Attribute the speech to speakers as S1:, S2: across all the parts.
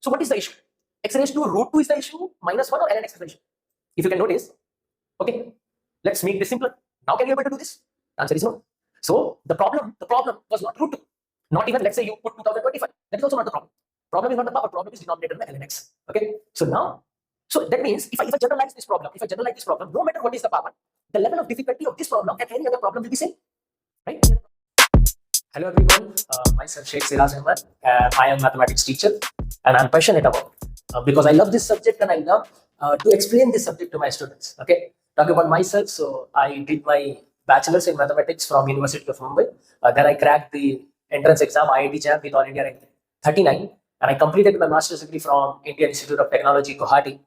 S1: So what is the issue? X raised to root 2 is the issue, minus 1 or ln x is the issue? If you can notice, okay, let's make this simpler. Now can you able to do this? The answer is no. So the problem was not root 2. Not even, let's say you put 2025. That is also not the problem. Problem is not the power, problem is denominator by ln x. Okay, so now, so that means if I generalize this problem, no matter what is the power, the level of difficulty of this problem and any other problem will be same, right? Hello everyone, myself Siraj Ahmed, and I am mathematics teacher, and I'm passionate about because I love this subject and I love to explain this subject to my students. Okay, talk about myself. So I did my bachelor's in mathematics from University of Mumbai. Then I cracked the entrance exam IIT JEE with all India rank 39, and I completed my master's degree from Indian Institute of Technology, Guwahati.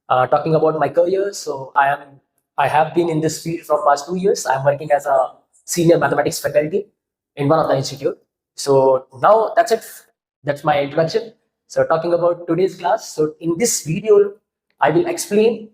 S1: Talking about my career, so I have been in this field for past 2 years. I'm working as a senior mathematics faculty in one of the institute. So now that's it. That's my introduction. So talking about today's class. So in this video, I will explain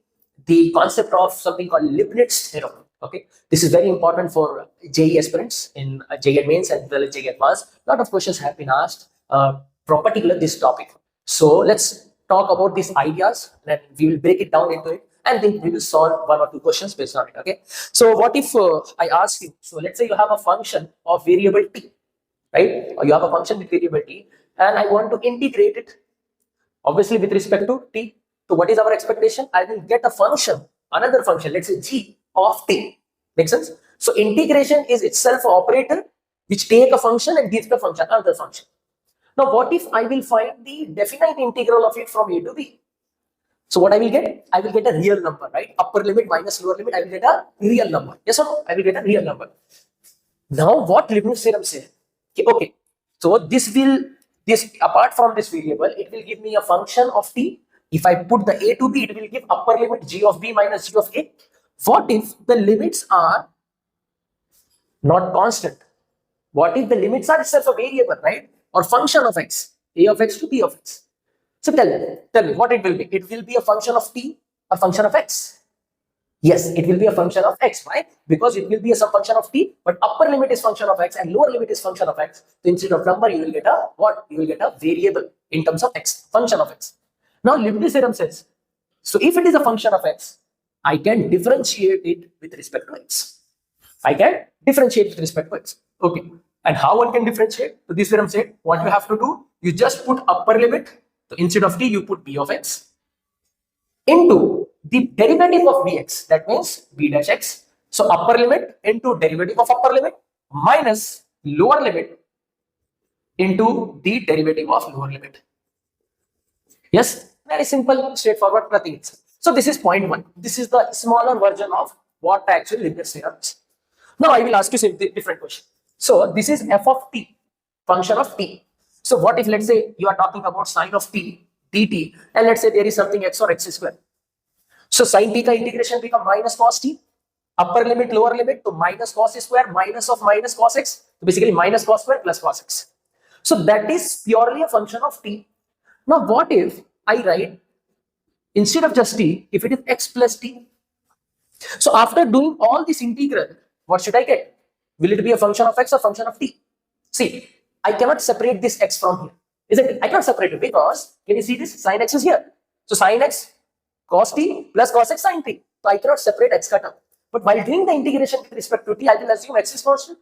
S1: the concept of something called Leibnitz Theorem. Okay, this is very important for JEE aspirants in JEE Mains and well as JEE Advanced. A lot of questions have been asked from particular this topic. So let's talk about these ideas, then we will break it down into it, and then we will solve 1 or 2 questions based on it. Okay, so what if I ask you, so let's say you have a function of variable t, right? Or you have a function with variable t, and I want to integrate it obviously with respect to t. So what is our expectation? I will get a function, another function, let's say g of t. Make sense? So integration is itself an operator which take a function and gives the function another function. Now, what if I will find the definite integral of it from a to b? So what I will get? I will get a real number, right? Upper limit minus lower limit, I will get a real number. Yes or no? I will get a real number. Now, what Leibniz theorem says? Okay, so this apart from this variable, it will give me a function of t. If I put the a to b, it will give upper limit g of b minus g of a. What if the limits are not constant? What if the limits are itself a variable, right? Or function of x, a of x to b of x. So tell me what it will be. It will be a function of t, a function of x. Yes, it will be a function of x, right? Because it will be a some function of t, but upper limit is function of x and lower limit is function of x. So instead of number, you will get a what? You will get a variable in terms of x, function of x. Now Leibniz theorem says, so if it is a function of x, I can differentiate it with respect to x. I can differentiate with respect to x. Okay. And how one can differentiate? So this theorem said, what you have to do, you just put upper limit. So instead of t, you put b of x into the derivative of bx. That means b dash x. So upper limit into derivative of upper limit minus lower limit into the derivative of lower limit. Yes, very simple, straightforward, nothing else. So this is point 1. This is the smaller version of what actually Leibniz theorem is. Now I will ask you a different question. So this is f of t, function of t. So what if, let's say, you are talking about sine of t, dt, and let's say there is something x or x square. So sine t ka integration become minus cos t, upper limit, lower limit to minus cos square, minus of minus cos x. So basically minus cos square plus cos x. So that is purely a function of t. Now what if I write, instead of just t, if it is x plus t. So after doing all this integral, what should I get? Will it be a function of x or function of t? See, I cannot separate this x from here. Isn't it? I cannot separate it because, can you see this? Sin x is here. So sin x cos t plus cos x sin t. So I cannot separate x ka term. But while doing the integration with respect to t, I will assume x is constant.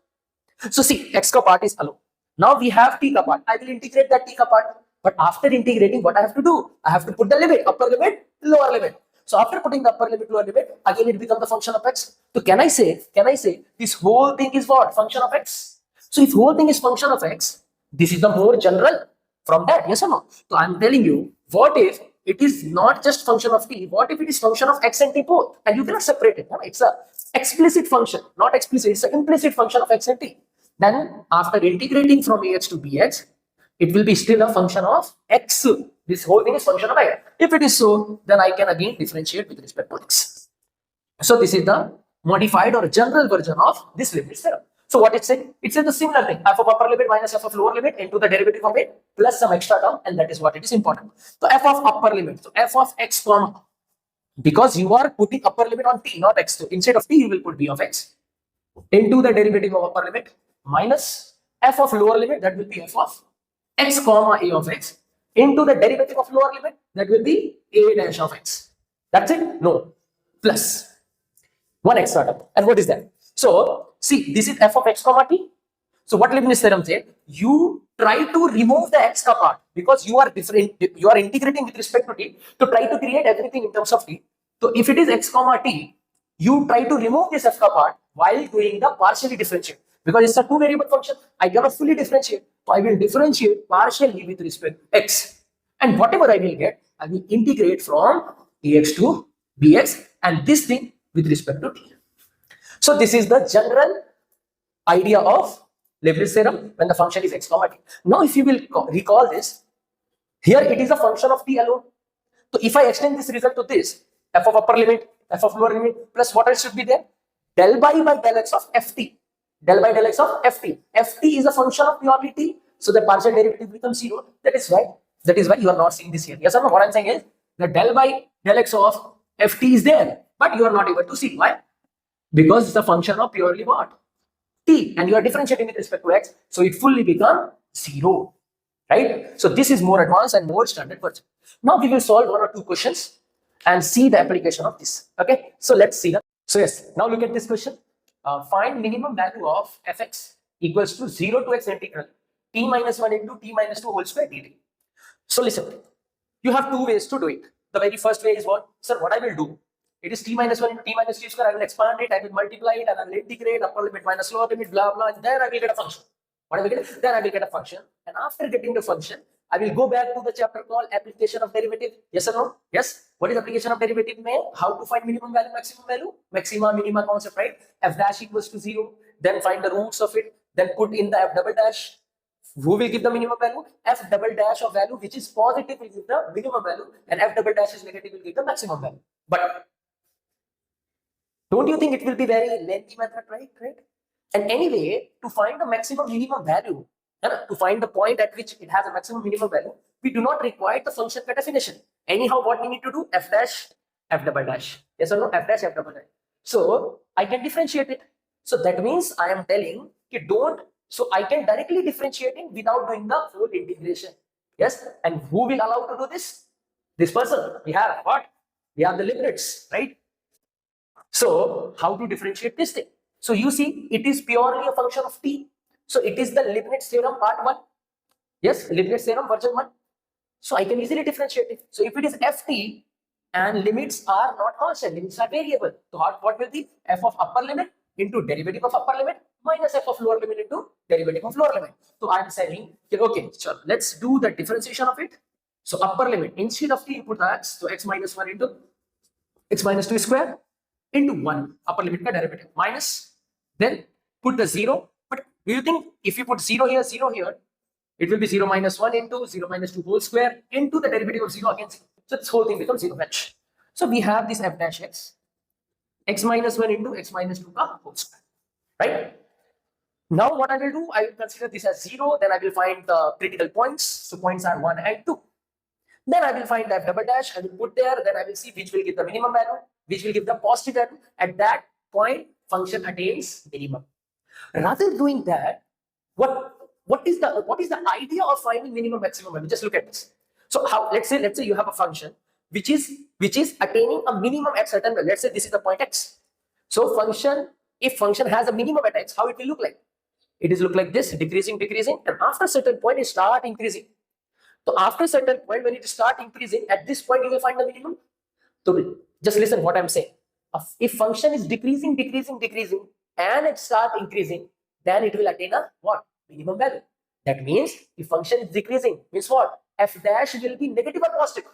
S1: So see, x ka part is alone. Now we have t ka part. I will integrate that t ka part. But after integrating, what I have to do? I have to put the limit, upper limit, lower limit. So after putting the upper limit, lower limit, again it becomes the function of x. So can I say this whole thing is what? Function of x. So if whole thing is function of x, this is the more general from that, yes or no? So I'm telling you, what if it is not just function of t? What if it is function of x and t both? And you cannot separate it. No? It's a explicit function, not explicit. It's an implicit function of x and t. Then after integrating from ax to bx, it will be still a function of x. This whole thing is function of x. If it is so, then I can again differentiate with respect to x. So this is the modified or general version of this Leibniz theorem. So what it said? It said the similar thing, f of upper limit minus f of lower limit into the derivative of it plus some extra term, and that is what it is important. So f of upper limit, so f of x comma, because you are putting upper limit on t, not x. So instead of t, you will put b of x into the derivative of upper limit minus f of lower limit, that will be f of x comma a of x into the derivative of lower limit, that will be a dash of x. That's it? No. Plus one extra term. And what is that? So see, this is f of x comma t. So what Leibniz theorem said, you try to remove the x part because you are different, you are integrating with respect to t to try to create everything in terms of t. So if it is x comma t, you try to remove this f part while doing the partially differentiate, because it's a two variable function. I cannot fully differentiate, so I will differentiate partially with respect to x, and whatever I will get, I will integrate from ax to bx, and this thing with respect to t. So this is the general idea of Leibniz theorem when the function is x comma t. Now if you will recall this, here it is a function of t alone. So if I extend this result to this, f of upper limit, f of lower limit, plus what else should be there? Del by del x of ft. Del by del x of ft. Ft is a function of purely t, so the partial derivative becomes 0. That is why you are not seeing this here. Yes or no? What I am saying is the del by del x of ft is there, but you are not able to see. Why? Because it's a function of purely what? T, and you are differentiating with respect to x, so it fully becomes 0, right? So this is more advanced and more standard version. Now we will solve one or two questions and see the application of this. Okay, so let's see that. So yes, now look at this question. Find minimum value of fx equals to 0 to x integral t minus 1 into t minus 2 whole square dt. So listen, you have two ways to do it. The very first way is what? Sir, what I will do? It is t minus 1 into t minus 2 square. I will expand it, I will multiply it, and I will integrate upper limit minus lower limit, blah blah, and then I will get a function. What I will get? Then I will get a function, and after getting the function, I will go back to the chapter called application of derivative. Yes or no? Yes. What is application of derivative? How to find minimum value, maximum value? Maxima, minima concept, right? F dash equals to 0. Then find the roots of it. Then put in the f double dash. Who will give the minimum value? F double dash of value which is positive will give the minimum value, and f double dash is negative will give the maximum value. But don't you think it will be very lengthy method, right? And anyway, to find the maximum minimum value, to find the point at which it has a maximum minimum value, we do not require the function by definition. Anyhow, what we need to do? F dash, f double dash. Yes or no? F dash, f double dash. So I can differentiate it. So that means I am telling you don't. So I can directly differentiate it without doing the full integration. Yes. And who will allow to do this? This person. We have what? We have the Leibniz, right? So how to differentiate this thing? So you see, it is purely a function of t. So it is the Leibniz theorem part 1. Yes, Leibniz theorem version 1. So I can easily differentiate it. So if it is ft and limits are not constant, limits are variable. So what will be? F of upper limit into derivative of upper limit minus f of lower limit into derivative of lower limit. So I am saying, okay, sure, let's do the differentiation of it. So upper limit, instead of t, you put x, so x minus 1 into x minus 2 square into 1, upper limit ka derivative, minus, then put the 0. But do you think if you put 0 here, it will be 0 minus 1 into 0 minus 2 whole square into the derivative of 0 again 0. So this whole thing becomes 0 h. So we have this f dash x minus 1 into x minus 2 ka whole square, right? Now what I will do, I will consider this as 0, then I will find the critical points. So points are 1 and 2. Then I will find the f double dash, I will put there, then I will see which will give the minimum value, which will give the positive value. At that point, function attains minimum. Rather than doing that, what is the idea of finding minimum maximum value? Just look at this. So how, let's say you have a function which is attaining a minimum at certain value. Let's say this is the point x. So if function has a minimum at x, how it will look like? It is look like this, decreasing, and after a certain point it start increasing. So after a certain point, when it start increasing, at this point you will find the minimum. So just listen what I'm saying. If function is decreasing, and it start increasing, then it will attain a what? Minimum value. That means if function is decreasing, means what? F dash will be negative or positive.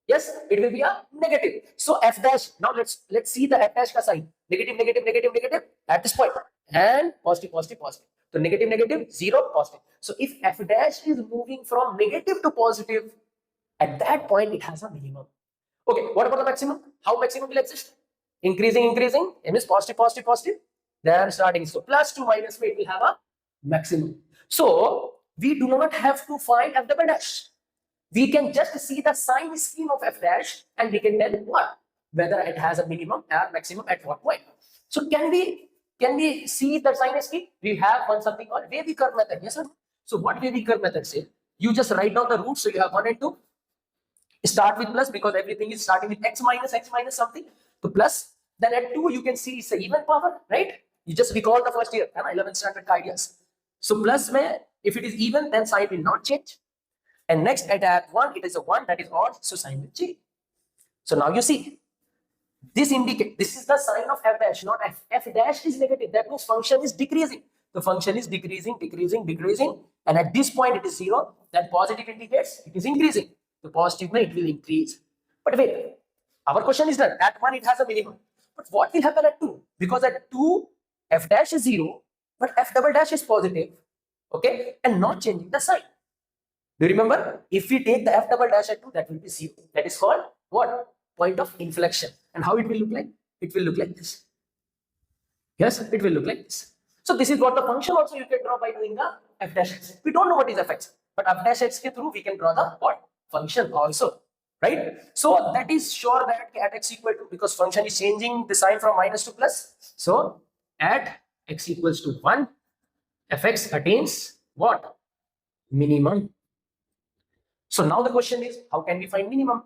S1: Yes, it will be a negative. So f dash. Now let's see the f dash ka sign. Negative at this point, and positive. So negative, 0, positive. So if f dash is moving from negative to positive, at that point it has a minimum. Okay, what about the maximum? How maximum will exist? Increasing, it means positive, then starting. So plus 2 minus 2, it will have a maximum. So we do not have to find f double dash. We can just see the sign scheme of f dash and we can tell what? Whether it has a minimum or maximum at what point. So can we see the sign scheme? We have one something called wavy curve method. Yes, sir. So what wavy curve method says? you just write down the roots. So you have 1 and 2. Start with plus because everything is starting with x minus something. So plus. Then at 2, you can see it's an even power, right? You just recall the first year, 11th standard ideas. So plus, if it is even, then sign will not change. And next at 1, it is a 1, that is odd, so sign will change. So now you see, this indicates, this is the sign of f dash, not f. F dash is negative, that means function is decreasing. The function is decreasing, and at this point it is 0, then positive indicates it is increasing. The positive, it will increase. But wait, our question is that at 1 it has a minimum. But what will happen at 2? Because at 2, f dash is 0, but f double dash is positive, okay, and not changing the sign. Do you remember? If we take the f double dash at 2, that will be 0. That is called what? Point of inflection. And how it will look like? It will look like this. Yes, it will look like this. So this is what the function also you can draw by doing the f dash x. We don't know what is f x, but f dash x ke through we can draw the what? Function also. Right? So that is sure that at x equal to, because function is changing the sign from minus to plus. So at x equals to 1, fx attains what? Minimum. So now the question is, how can we find minimum?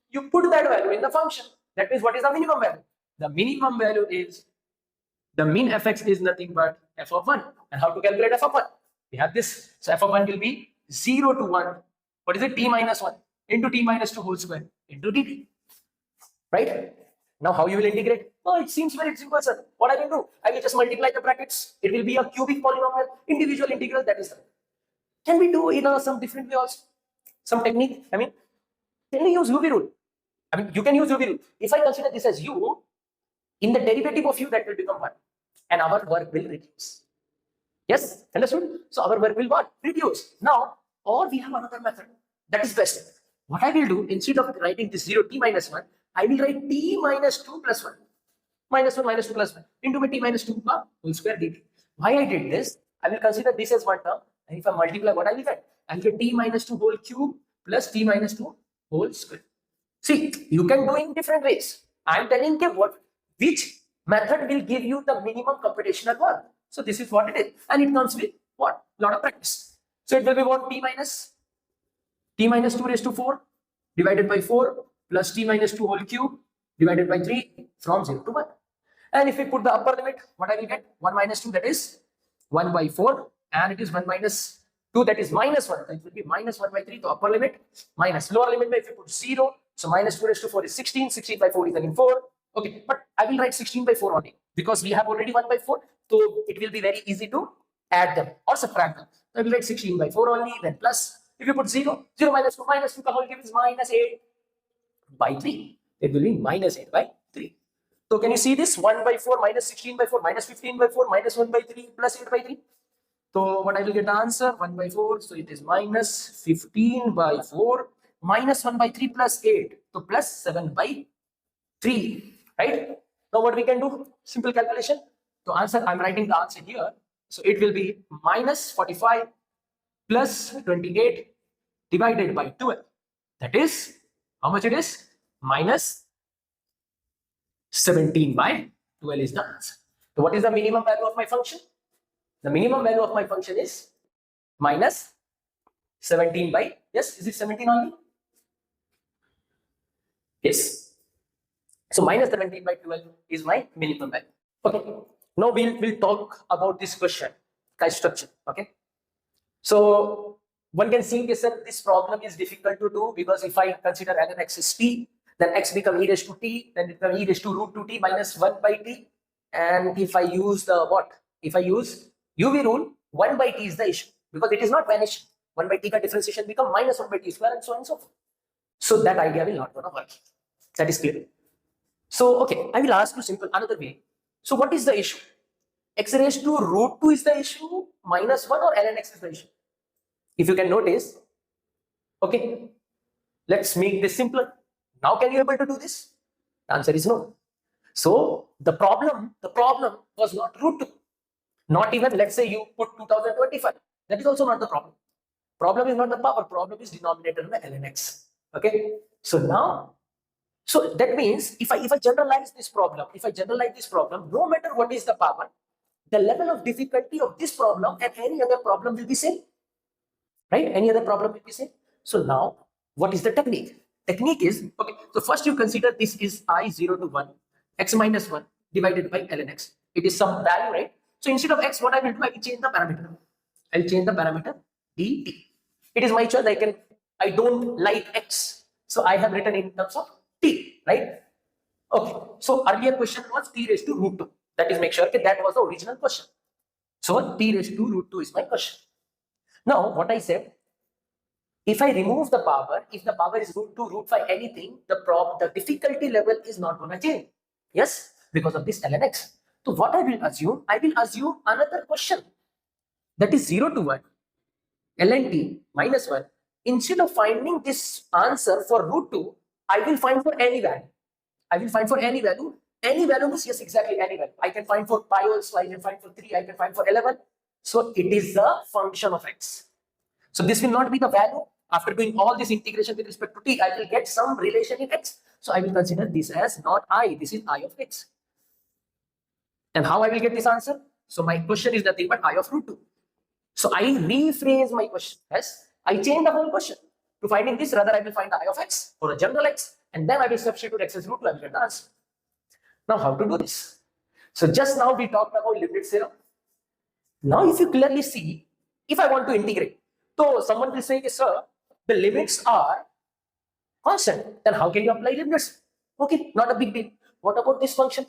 S1: You put that value in the function. That means what is the minimum value? The minimum value is, the mean fx is nothing but f of 1. And how to calculate f of 1? We have this. So f of 1 will be 0 to 1. What is it? T minus 1. Into t minus 2 whole square into dt, right? Now how you will integrate? Oh, it seems very simple, sir. What I will do? I will just multiply the brackets. It will be a cubic polynomial, individual integral, that is. Can we do in some different way also? Some technique? I mean, can we use UV rule? I mean, you can use UV rule. If I consider this as u, in the derivative of u, that will become 1. And our work will reduce. Yes? Understood? So our work will what? Reduce. Now, or we have another method. That is best. What I will do, instead of writing this 0 t minus 1, I will write t minus 2 plus 1. Minus 1 minus 2 plus 1 into my t minus 2 whole square dt. Why I did this? I will consider this as one term. And if I multiply, what I will get? I will get t minus 2 whole cube plus t minus 2 whole square. See, you can do in different ways. I am telling you which method will give you the minimum computational work. So this is what it is. And it comes with what? Lot of practice. So it will be what? T minus 2 raised to 4 divided by 4 plus t minus 2 whole cube divided by 3 from 0 to 1. And if we put the upper limit, what I will get? 1 minus 2, that is 1 by 4, and it is 1 minus 2, that is minus 1. It will be minus 1 by 3, the upper limit, minus lower limit, if you put 0, so minus 2 raised to 4 is 16, 16 by 4 is again 4. Okay, but I will write 16 by 4 only because we have already 1 by 4, so it will be very easy to add them or subtract them. So I will write 16 by 4 only, then plus. If you put 0, 0 minus 2 the whole cube is minus 8 by 3. It will be minus 8 by 3. So can you see this? 1 by 4 minus 16 by 4 minus 15 by 4 minus 1 by 3 plus 8 by 3. So what I will get the answer? 1 by 4. So it is minus 15 by 4 minus 1 by 3 plus 8. So plus 7 by 3. Right? Now what we can do? Simple calculation. So answer, I'm writing the answer here. So it will be minus 45 plus 28 divided by 12. That is, how much it is? Minus 17 by 12 is the answer. So what is the minimum value of my function? The minimum value of my function is minus 17 by, yes, is it 17 only? Yes. So minus 17 by 12 is my minimum value. Okay. Now we'll talk about this question, structure. Okay. So one can see this problem is difficult to do because if I consider ln x is t, then x become e raised to t, then it become e raised to root 2t minus 1 by t. And if I use the what? If I use UV rule, 1 by t is the issue because it is not vanishing. 1 by t ka differentiation become minus 1 by t square and so on and so forth. So that idea will not gonna work. That is clear. So okay, I will ask you simple another way. So what is the issue? X raised to root 2 is the issue, minus 1, or ln x is the issue? If you can notice, okay, let's make this simpler. Now can you able to do this? The answer is no. So the problem was not root 2. Not even, let's say you put 2025. That is also not the problem. Problem is not the power, problem is denominator in the ln x. Okay. So now, so that means if I generalize this problem, no matter what is the power, the level of difficulty of this problem and any other problem will be same. right? Any other problem if you say? So now, what is the technique? Technique is, okay, so first you consider this is I0 to 1, x minus 1 divided by ln x. It is some value, right? So instead of x, what I will do, I will change the parameter. I'll change the parameter dt. It is my choice. I don't like x. So I have written in terms of t, right? Okay. So earlier question was t raised to root 2. That is, make sure that that was the original question. So t raised to root 2 is my question. Now, what I said, if I remove the power, if the power is root 2, root 5, anything, the difficulty level is not going to change. Yes, because of this ln x. So what I will assume another question. That is 0 to 1, ln t minus 1. Instead of finding this answer for root 2, I will find for any value. I will find for any value. Any value means, yes, exactly any value. I can find for pi also, I can find for 3, I can find for 11. So it is the function of x. So this will not be the value. After doing all this integration with respect to t, I will get some relation in x. So I will consider this as not I, this is I of x. And how I will get this answer? So my question is nothing but I of root 2. So I rephrase my question as, I change the whole question. To finding this, rather I will find the I of x or a general x, and then I will substitute x as root 2, I will get the answer. Now how to do this? So just now we talked about Leibnitz theorem. Now if you clearly see, if I want to integrate, so someone will say, sir, the limits are constant. Then how can you apply Leibniz? Okay, not a big deal. What about this function?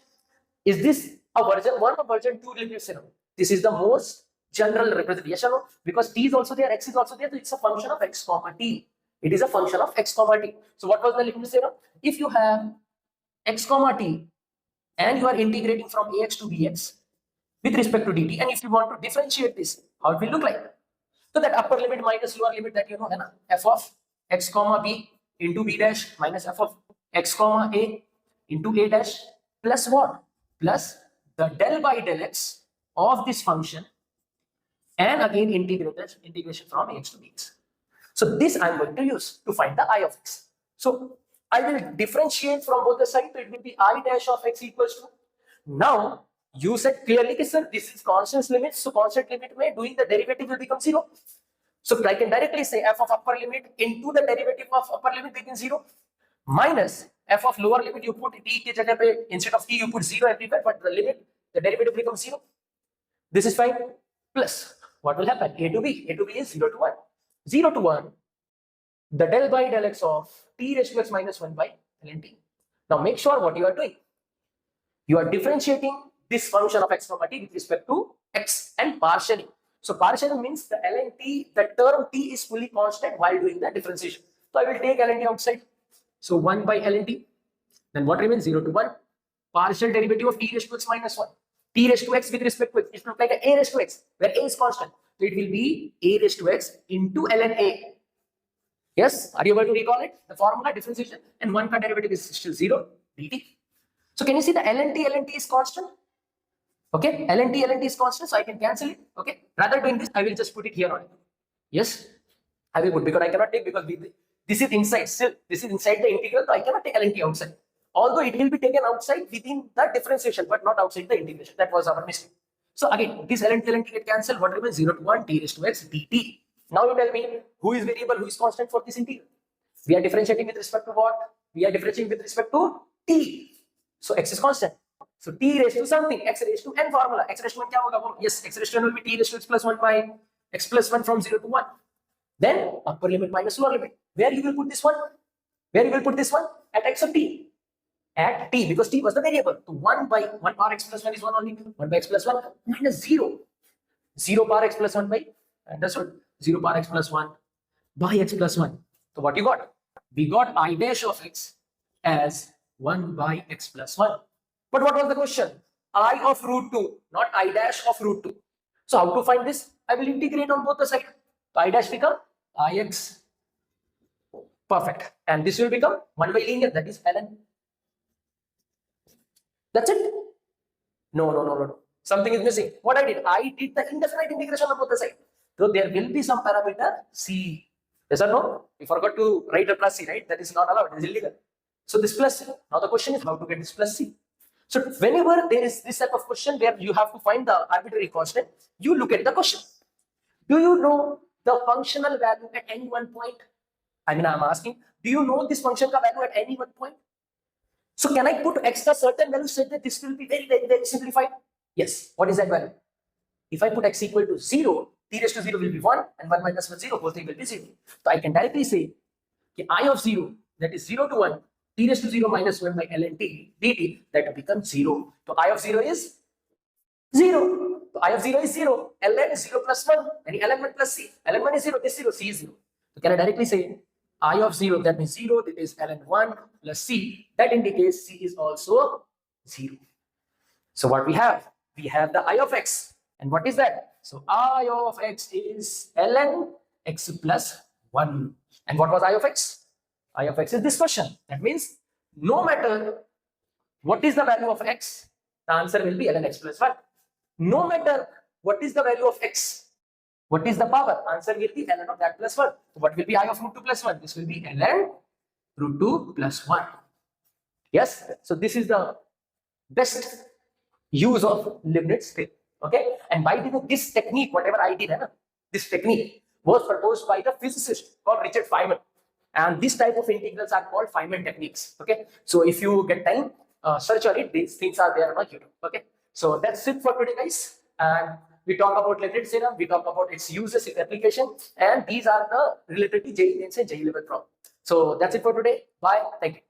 S1: Is this a version 1 or version 2 Leibniz theorem? This is the most general representation because t is also there, x is also there. So it's a function of x comma t. It is a function of x comma t. So what was the Leibniz theorem? If you have x comma t and you are integrating from ax to bx with respect to dt, and if you want to differentiate this, how it will look like? So that upper limit minus lower limit that you know, f of x comma b into b dash minus f of x comma a into a dash plus what? Plus the del by del x of this function, and again integration from ax to bx. So this I am going to use to find the I of x. So I will differentiate from both the sides. So it will be I dash of x equals to. Now you said clearly, sir, this is constant limit. So constant limit may doing the derivative will become 0. So I can directly say f of upper limit into the derivative of upper limit becomes 0 minus f of lower limit, you put t ke jagah pe, instead of t you put 0 everywhere, but the limit, the derivative becomes 0. This is fine. Plus what will happen? A to b is 0 to 1. 0 to 1, the del by del x of t raised to x minus 1 by ln t. Now make sure what you are doing. You are differentiating this function of x comma t with respect to x and partially. So partially means the ln t, the term t is fully constant while doing the differentiation. So I will take ln t outside. So 1 by ln t. Then what remains? 0 to 1. Partial derivative of t raised to x minus 1. T raised to x with respect to x. It will look like a raised to x, where a is constant. So it will be a raised to x into ln a. Yes, are you able to recall it? The formula differentiation, and 1 ka derivative is still 0 dt. So can you see the ln t is constant? Okay, ln t is constant, so I can cancel it. Okay, rather doing this, I will just put it here on. Yes, I will put, because I cannot take, because this is inside, still this is inside the integral, so I cannot take ln t outside. Although it will be taken outside within the differentiation, but not outside the integration. That was our mistake. So again, this ln t get cancelled. What remains? 0 to 1 t raised to x dt. Now you tell me who is variable, who is constant for this integral. We are differentiating with respect to what? We are differentiating with respect to t. So x is constant. So t raised to something, x raised to n formula. X raised to n kya hoga? Yes, x raised to n will be t raised to x plus 1 by x plus 1 from 0 to 1. Then upper limit minus lower limit. Where you will put this one? Where you will put this one? At x of t. At t, because t was the variable. So 1 by 1 power x plus 1 is 1 only. 1 by x plus 1 minus 0. 0 power x plus 1 by, understood? 0 power x plus 1 by x plus 1. So what you got? We got I dash of x as 1 by x plus 1. But what was the question? I of root 2, not I dash of root 2. So how to find this? I will integrate on both the sides. So I dash become ix. Perfect. And this will become 1 by linear, that is ln. That's it. No. Something is missing. What I did the indefinite integration on both the sides. So there will be some parameter c. Yes or no? We forgot to write a plus c, right? That is not allowed. It is illegal. So this plus c. Now the question is how to get this plus c. So whenever there is this type of question where you have to find the arbitrary constant, you look at the question. Do you know the functional value at any one point? I mean, I'm asking, do you know this function ka value at any one point? So can I put x a certain value so that this will be very simplified? Yes. What is that value? If I put x equal to 0, t raised to 0 will be 1 and 1 minus 1 0, whole thing will be 0. So I can directly say I of 0, that is 0 to 1, t raised to 0 minus 1 by ln t dt, that becomes 0. So I of 0 is 0. So I of 0 is 0. ln is 0 plus 1. And ln 1 plus c. ln 1 is 0, this 0, c is 0. So can I directly say I of 0, that means 0, that is ln 1 plus c. That indicates c is also 0. So what we have? We have the I of x. And what is that? So I of x is ln x plus 1. And what was I of x? I of x is this question. That means no matter what is the value of x, the answer will be ln x plus 1. No matter what is the value of x, what is the power, answer will be ln of that plus 1. What will be I of root 2 plus 1? This will be ln root 2 plus 1. Yes, so this is the best use of Leibnitz theorem. Okay, and by the way, this technique, whatever I did, this technique was proposed by the physicist called Richard Feynman. And this type of integrals are called Feynman techniques. Okay, so if you get time, search on it. These things are there on YouTube. Okay, so that's it for today, guys. And we talk about Leibniz theorem, we talk about its uses, its application, and these are the related to JEE Mains and JEE level problem. So that's it for today. Bye. Thank you.